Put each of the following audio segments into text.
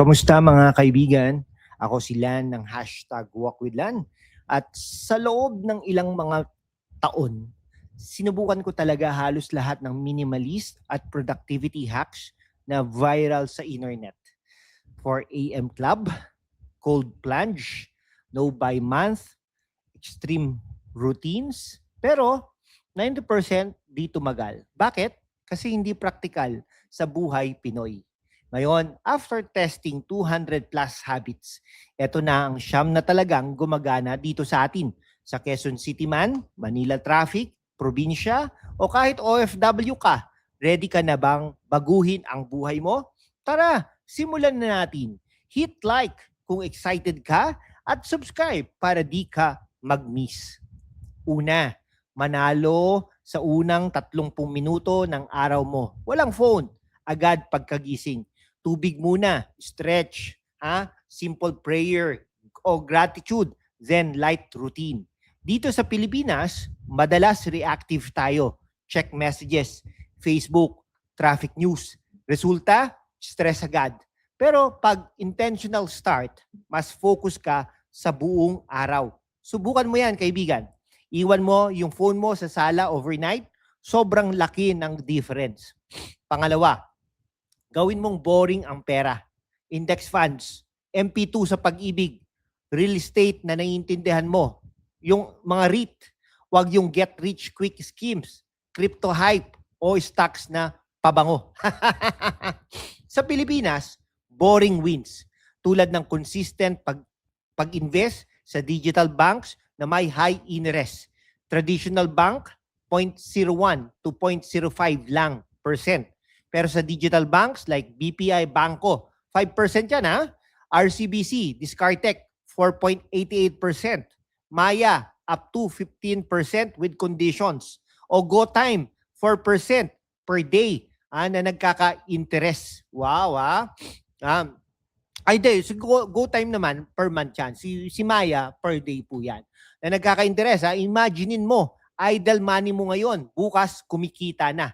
Kamusta mga kaibigan? Ako si Lan ng #WalkWithLan. At sa loob ng ilang mga taon, sinubukan ko talaga halos lahat ng minimalist at productivity hacks na viral sa internet. 4 AM club, cold plunge, no buy month, extreme routines. Pero 90% di tumagal. Bakit? Kasi hindi praktikal sa buhay Pinoy. Ngayon, after testing 200 plus habits, eto na ang siyam na talagang gumagana dito sa atin. Sa Quezon City man, Manila traffic, probinsya, o kahit OFW ka, ready ka na bang baguhin ang buhay mo? Tara, simulan na natin. Hit like kung excited ka at subscribe para di ka mag-miss. Una, manalo sa unang 30 minuto ng araw mo. Walang phone, agad pagkagising. Tubig muna, stretch, simple prayer o gratitude, then light routine. Dito sa Pilipinas, madalas reactive tayo. Check messages, Facebook, traffic news. Resulta, stress agad. Pero pag intentional start, mas focus ka sa buong araw. Subukan mo yan, kaibigan. Iwan mo yung phone mo sa sala overnight, sobrang laki ng difference. Pangalawa, gawin mong boring ang pera. Index funds, MP2 sa pag-ibig, real estate na naiintindihan mo, yung mga REIT, wag yung get rich quick schemes, crypto hype, o stocks na pabango. Sa Pilipinas, boring wins. Tulad ng consistent pag-invest sa digital banks na may high interest. Traditional bank, 0.01 to 0.05 lang percent. Pero sa digital banks like BPI Banco, 5% yan RCBC, Discartec, 4.88%. Maya, up to 15% with conditions. O GoTime, 4% per day na nagkaka-interest. Wow, si GoTime naman, per month yan. Si Maya, per day po yan. Na nagkaka-interest. Imaginein mo, idle money mo ngayon, bukas kumikita na.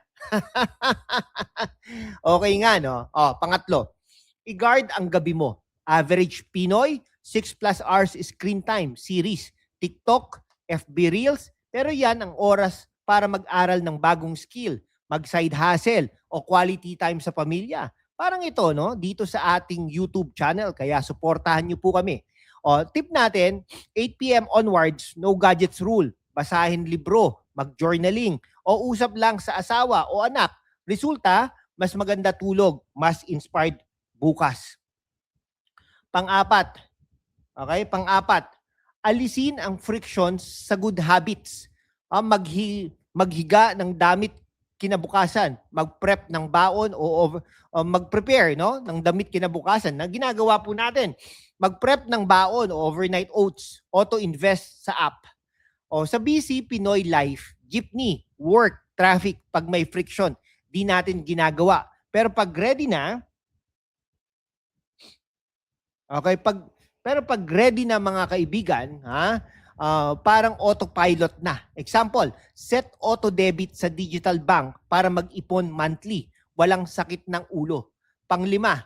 Okay nga, no? Pangatlo, i-guard ang gabi mo. Average Pinoy, 6 plus hours screen time, series, TikTok, FB Reels, pero yan ang oras para mag-aral ng bagong skill, mag-side hustle, o quality time sa pamilya. Parang ito, no? Dito sa ating YouTube channel, kaya suportahan niyo po kami. Tip natin, 8 PM onwards, no gadgets rule. Basahin libro, mag-journaling, o usap lang sa asawa o anak. Resulta, mas maganda tulog, mas inspired bukas. Pang-apat, alisin ang frictions sa good habits. Maghiga ng damit kinabukasan, mag-prep ng baon o mag-prepare ng damit kinabukasan na ginagawa po natin. Mag-prep ng baon o overnight oats, auto-invest sa app. Sa busy Pinoy life, jeepney, work, traffic, pag may friction, di natin ginagawa. Pero pag ready na, pag ready na mga kaibigan, parang autopilot na. Example, set auto-debit sa digital bank para mag-ipon monthly. Walang sakit ng ulo. Panglima,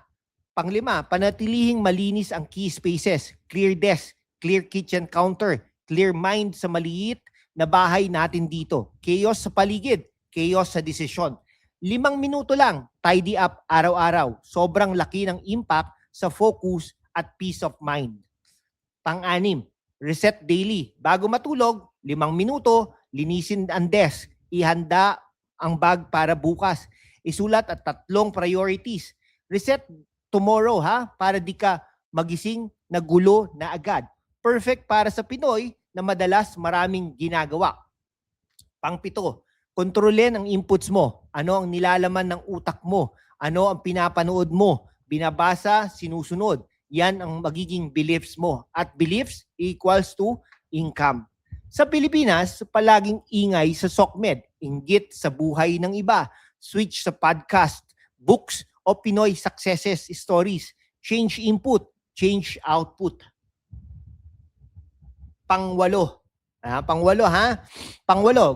panatilihing malinis ang key spaces, clear desk, clear kitchen counter, clear mind sa maliit na bahay natin dito. Chaos sa paligid, chaos sa desisyon. 5 minuto lang, tidy up araw-araw. Sobrang laki ng impact sa focus at peace of mind. Pang-anim, reset daily. Bago matulog, 5 minuto, linisin ang desk. Ihanda ang bag para bukas. Isulat at 3 priorities. Reset tomorrow para di ka magising na gulo na agad. Perfect para sa Pinoy na madalas maraming ginagawa. Pang-7, kontrolin ang inputs mo. Ano ang nilalaman ng utak mo? Ano ang pinapanood mo? Binabasa, sinusunod. Yan ang magiging beliefs mo. At beliefs equals to income. Sa Pilipinas, palaging ingay sa SOCMED, inggit sa buhay ng iba, switch sa podcast, books, o Pinoy successes stories. Change input, change output. Pangwalo,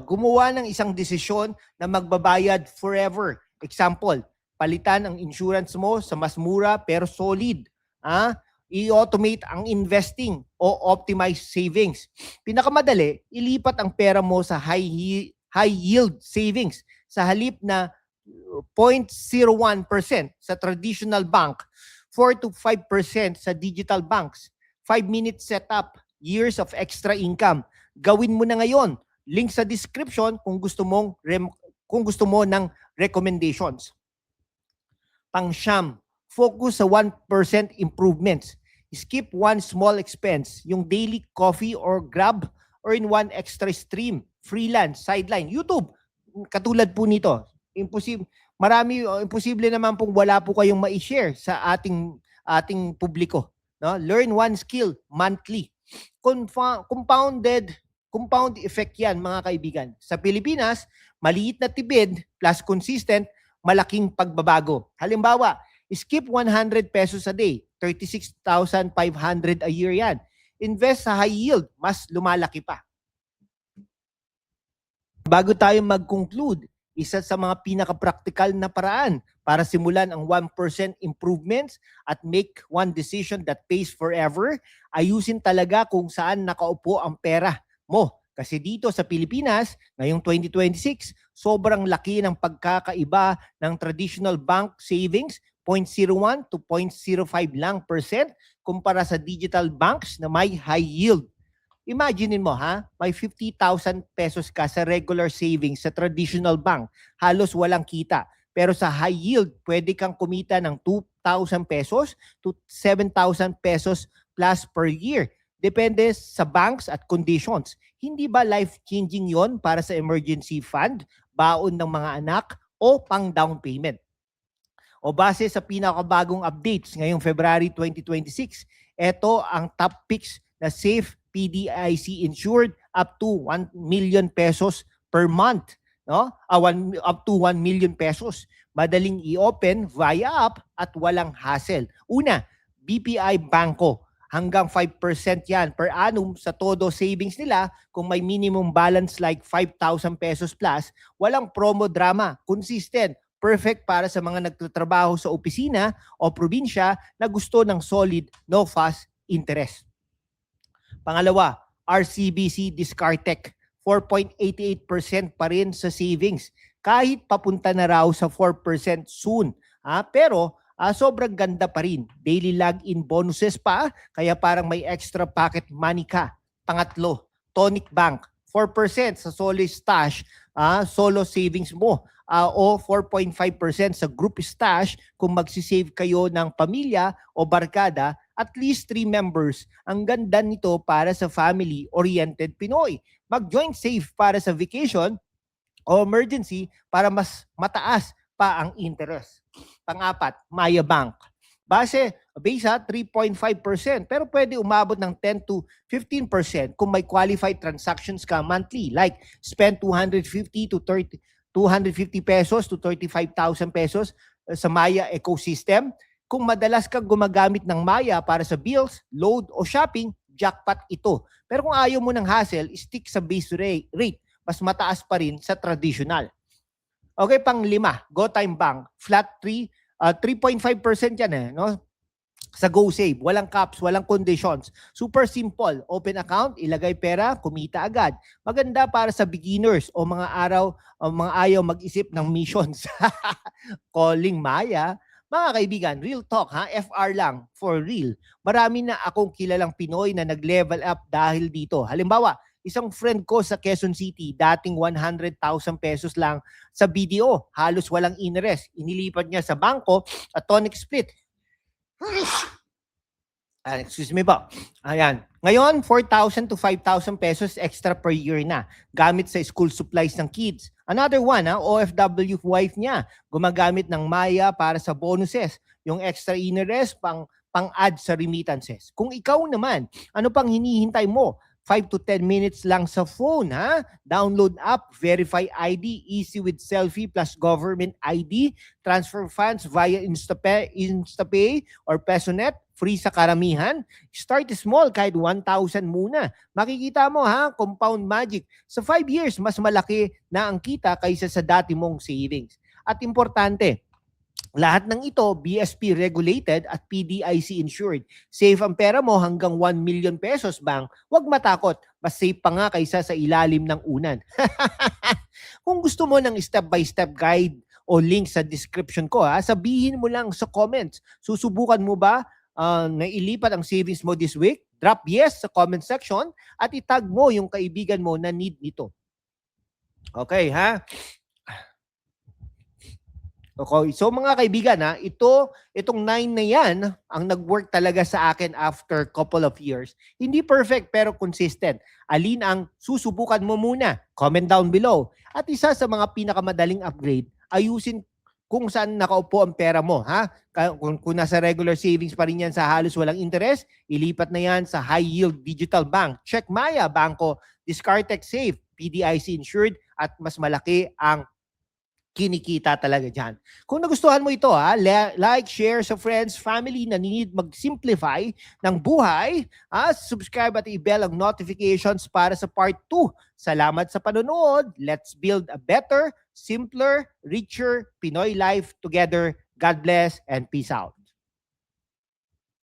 gumawa ng isang desisyon na magbabayad forever. Example, palitan ang insurance mo sa mas mura pero solid. I-automate ang investing o optimize savings. Pinakamadali, ilipat ang pera mo sa high yield savings sa halip na 0.01% sa traditional bank, 4 to 5% sa digital banks. 5-minute setup, years of extra income. Gawin mo na ngayon. Link sa description kung gusto mo ng recommendations. Pang-siyam, focus sa 1% improvements. Skip one small expense, yung daily coffee or grab, or in one extra stream, freelance, sideline, YouTube. Katulad po nito. Imposible naman pong wala po kayong ma-share sa ating publiko. No? Learn one skill monthly. Compound effect yan, mga kaibigan. Sa Pilipinas, maliit na tipid plus consistent, malaking pagbabago. Halimbawa, skip 100 pesos a day, 36,500 a year yan. Invest sa high yield, mas lumalaki pa. Bago tayo mag-conclude, isa sa mga pinaka-practical na paraan para simulan ang 1% improvements at make one decision that pays forever, ayusin talaga kung saan nakaupo ang pera mo. Kasi dito sa Pilipinas, ngayong 2026, sobrang laki ng pagkakaiba ng traditional bank savings, 0.01 to 0.05 lang percent kumpara sa digital banks na may high yield. Imagine mo may 50,000 pesos ka sa regular savings sa traditional bank, halos walang kita. Pero sa high yield, pwede kang kumita ng 2,000 pesos to 7,000 pesos plus per year. Depende sa banks at conditions. Hindi ba life-changing yon para sa emergency fund, baon ng mga anak, o pang down payment? O base sa pinakabagong updates ngayong February 2026, ito ang top picks na safe PDIC insured up to 1 million pesos per month. No? Up to 1 million pesos. Madaling i-open via app at walang hassle. Una, BPI Banco. Hanggang 5% yan per annum sa todo savings nila kung may minimum balance like 5,000 pesos plus. Walang promo drama. Consistent. Perfect para sa mga nagtatrabaho sa opisina o probinsya na gusto ng solid, no fuss interest. Pangalawa, RCBC Discartec, 4.88% pa rin sa savings. Kahit papunta na raw sa 4% soon. Pero sobrang ganda pa rin. Daily login bonuses pa, kaya parang may extra pocket money ka. Pangatlo, Tonic Bank, 4% sa solo stash, solo savings mo. O 4.5% sa group stash kung magsisave kayo ng pamilya o barkada, at least 3 members. Ang ganda nito para sa family-oriented Pinoy. Mag-join save para sa vacation o emergency para mas mataas pa ang interest. Pang-apat, Maya Bank. Base 3.5%, pero pwede umabot ng 10 to 15% kung may qualified transactions ka monthly, like spend 250 pesos to 35,000 pesos sa Maya ecosystem. Kung madalas kang gumagamit ng Maya para sa bills, load o shopping, jackpot ito. Pero kung ayaw mo ng hassle, stick sa base rate. Mas mataas pa rin sa traditional. Okay, pang-lima, GoTime Bank. Flat 3.5% yan no? Sa GoSave, walang caps, walang conditions. Super simple. Open account, ilagay pera, kumita agad. Maganda para sa beginners o mga ayaw mag-isip ng missions. Calling Maya. Mga kaibigan, real talk FR lang, for real. Marami na akong kilalang Pinoy na nag-level up dahil dito. Halimbawa, isang friend ko sa Quezon City, dating 100,000 pesos lang sa BDO, halos walang interest. Inilipat niya sa bangko at tonic split. Excuse me po. Ayan. Ngayon, 4,000 to 5,000 pesos extra per year na gamit sa school supplies ng kids. Another one, OFW wife niya, gumagamit ng Maya para sa bonuses. Yung extra interest pang-add sa remittances. Kung ikaw naman, ano pang hinihintay mo? 5 to 10 minutes lang sa phone, Download app, verify ID, easy with selfie plus government ID, transfer funds via InstaPay or PesoNet, free sa karamihan. Start small, kahit 1,000 muna. Makikita mo compound magic. Sa 5 years, mas malaki na ang kita kaysa sa dati mong savings. At importante, Lahat ng ito, BSP regulated at PDIC insured. Safe ang pera mo hanggang 1 million pesos, bang. Huwag matakot, mas safe pa nga kaysa sa ilalim ng unan. Kung gusto mo ng step-by-step guide o link sa description ko, sabihin mo lang sa comments. Susubukan mo ba na ilipat ang savings mo this week? Drop yes sa comment section at itag mo yung kaibigan mo na need nito. Okay, ha? Okay, so mga kaibigan, itong 9 na yan ang nag-work talaga sa akin after couple of years. Hindi perfect pero consistent. Alin ang susubukan mo muna? Comment down below. At isa sa mga pinakamadaling upgrade, ayusin kung saan nakaupo ang pera mo. Kung nasa regular savings pa rin yan sa halos walang interest, ilipat na yan sa high yield digital bank. Check Maya, Banko, Discartex Safe, PDIC insured at mas malaki ang kinikita talaga dyan. Kung nagustuhan mo ito, like, share sa friends, family na need mag-simplify ng buhay, subscribe at i-bell ang notifications para sa part 2. Salamat sa panonood. Let's build a better, simpler, richer Pinoy life together. God bless and peace out.